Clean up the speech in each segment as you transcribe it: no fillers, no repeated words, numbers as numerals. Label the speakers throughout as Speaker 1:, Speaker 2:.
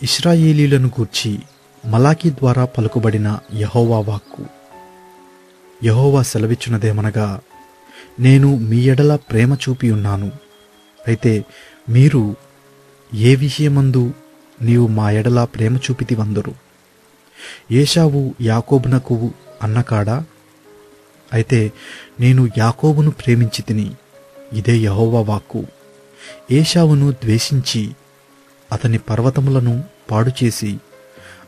Speaker 1: ఇశ్రాయేలీయులను గూర్చి మలాకీ ద్వారా పలుకుబడిన యెహోవా వాక్కు. యెహోవా సెలవిచ్చున్నదేమనగా, నేను మీ ఎడల ప్రేమ చూపి ఉన్నాను. అయితే మీరు ఏ విషయమందు నీవు మా ఎడల ప్రేమ చూపితివందరు? ఏశావు యాకోబునకు అన్నకాడా? అయితే నేను యాకోబును ప్రేమించి తిని. ఇదే యెహోవా వాక్కు. ఏశావును ద్వేషించి అతని పర్వతములను పాడుచేసి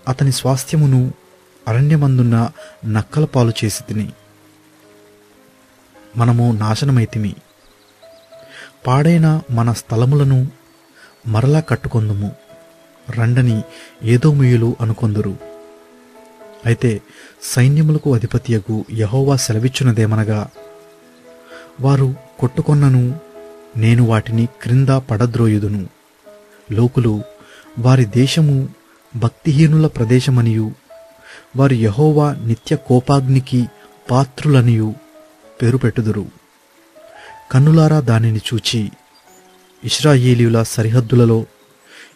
Speaker 1: అతని స్వాస్థ్యమును అరణ్యమందున్న నక్కల పాలు చేసి తిని. మనము నాశనమైతిమి. పాడైన మన స్థలములను మరలా కట్టుకొందుము రండని ఏదోమీయులు అనుకొందురు. అయితే సైన్యములకు అధిపతియగు యెహోవా సెలవిచ్చున్నదేమనగా, వారు కొట్టుకొన్నను నేను వాటిని క్రింద పడద్రోయుదును. లోకులు వారి దేశము భక్తిహీనుల ప్రదేశమనియు వారు యెహోవా నిత్య కోపాగ్నికి పాత్రులనియు పేరు పెట్టుదురు. కన్నులారా దానిని చూచి ఇశ్రాయేలీయుల సరిహద్దులలో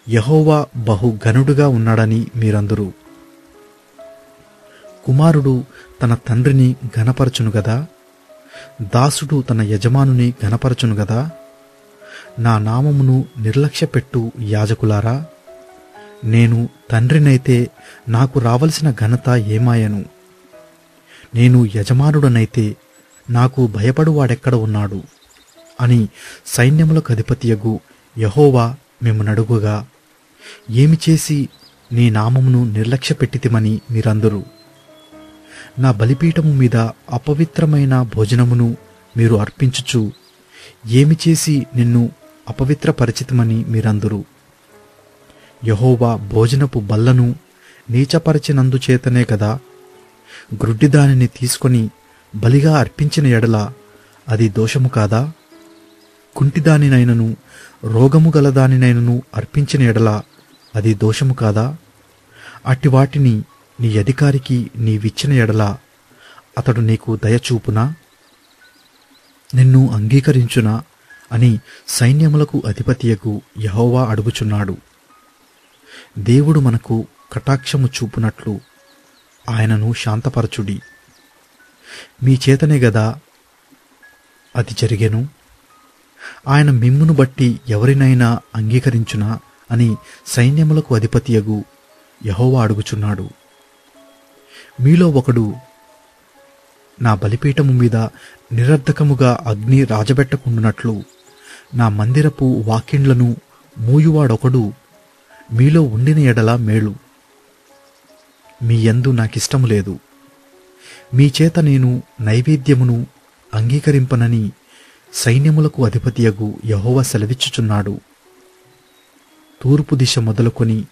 Speaker 1: యెహోవా బహు ఘనుడుగా ఉన్నాడని మీరందరూ. కుమారుడు తన తండ్రిని ఘనపరచును గదా, దాసుడు తన యజమానుని ఘనపరచును గదా. నా నామమును నిర్లక్ష్యపెట్టు యాజకులారా, నేను తండ్రినైతే నాకు రావలసిన ఘనత ఏమాయను? నేను యజమానుడనైతే నాకు భయపడువాడెక్కడ ఉన్నాడు అని సైన్యములకు అధిపతియగు యెహోవా మిమ్మునడుగుగా, ఏమి చేసి నీ నామమును నిర్లక్ష్యపెట్టితిమని మీరందరూ. నా బలిపీఠము మీద అపవిత్రమైన భోజనమును మీరు అర్పించుచు ఏమి చేసి నిన్ను అపవిత్రపరిచితమని మీరందరూ. యెహోవా భోజనపు బల్లను నీచపరచినందుచేతనే కదా గ్రుడ్డిదానిని తీసుకొని బలిగా అర్పించిన ఎడల అది దోషము కాదా? కుంటిదానినైనను రోగము గలదానినైనను అర్పించిన ఎడల అది దోషము కాదా? అట్టి వాటిని నీ అధికారికి నీవిచ్చిన ఎడల అతడు నీకు దయచూపునా? నిన్ను అంగీకరించునా అని సైన్యములకు అధిపతియగు యెహోవా అడుగుచున్నాడు. దేవుడు మనకు కటాక్షము చూపునట్లు ఆయనను శాంతపరచుడి. మీ చేతనే గదా అది జరిగెను. ఆయన మిమ్మును బట్టి ఎవరినైనా అంగీకరించునా అని సైన్యములకు అధిపతియగు యెహోవా అడుగుచున్నాడు. మీలో ఒకడు నా బలిపీఠము మీద నిరర్ధకముగా అగ్ని రాజబెట్టకుండునట్లు నా మందిరపు వాకిండ్లను మూయువాడొకడు మీలో ఉండిన ఎడల మేలు. మీ యందు నాకిష్టము లేదు. మీ చేత నేను నైవేద్యమును అంగీకరింపనని సైన్యములకు అధిపతియగు యెహోవా సెలవిచ్చుచున్నాడు. తూర్పు దిశ మొదలుకొని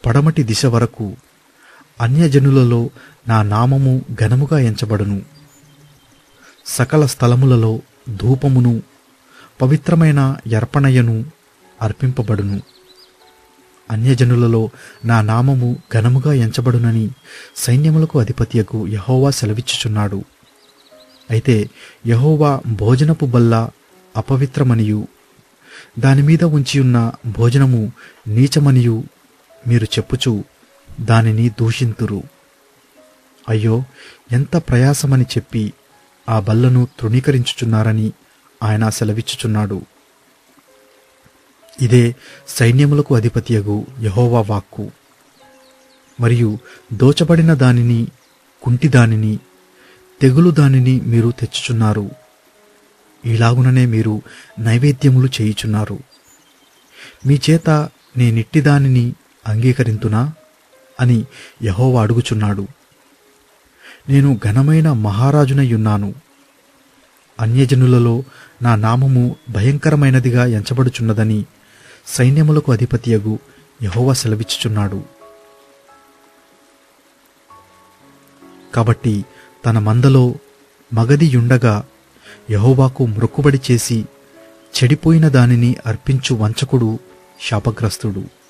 Speaker 1: పడమటి దిశ వరకు అన్యజనులలో నా నామము ఘనముగా ఎంచబడును. సకల స్థలములలో ధూపమును పవిత్రమైన అర్పణయను అర్పింపబడును. అన్యజనులలో నా నామము ఘనముగా ఎంచబడునని సైన్యములకు అధిపతియగు యెహోవా సెలవిచ్చుచున్నాడు. అయితే యెహోవా భోజనపు బల్ల అపవిత్రమనియు దానిమీద ఉంచియున్న భోజనము నీచమనియు మీరు చెప్పుచు దానిని దూషింతురు. అయ్యో, ఎంత ప్రయాసమని చెప్పి ఆ బల్లను తృణీకరించుచున్నారని ఆయన సెలవిచ్చుచున్నాడు. ఇదే సైన్యములకు అధిపతియగు యెహోవా వాక్కు. మరియు దోచబడిన దానిని, కుంటి దానిని, తెగులు దానిని మీరు తెచ్చుచున్నారు. ఇలాగుననే మీరు నైవేద్యములు చేయుచున్నారు. మీ చేత నేనిట్టి దానిని అంగీకరింతునా అని యెహోవా అడుగుచున్నాడు. నేను ఘనమైన మహారాజునయ్యున్నాను. అన్యజనులలో నా నామము భయంకరమైనదిగా ఎంచబడుచున్నదని సైన్యములకు అధిపతియగు యెహోవా సెలవిచ్చుచున్నాడు. కాబట్టి తన మందలో మగదియుండగా యెహోవాకు మ్రొక్కుబడి చేసి చెడిపోయిన దానిని అర్పించు వంచకుడు శాపగ్రస్తుడు.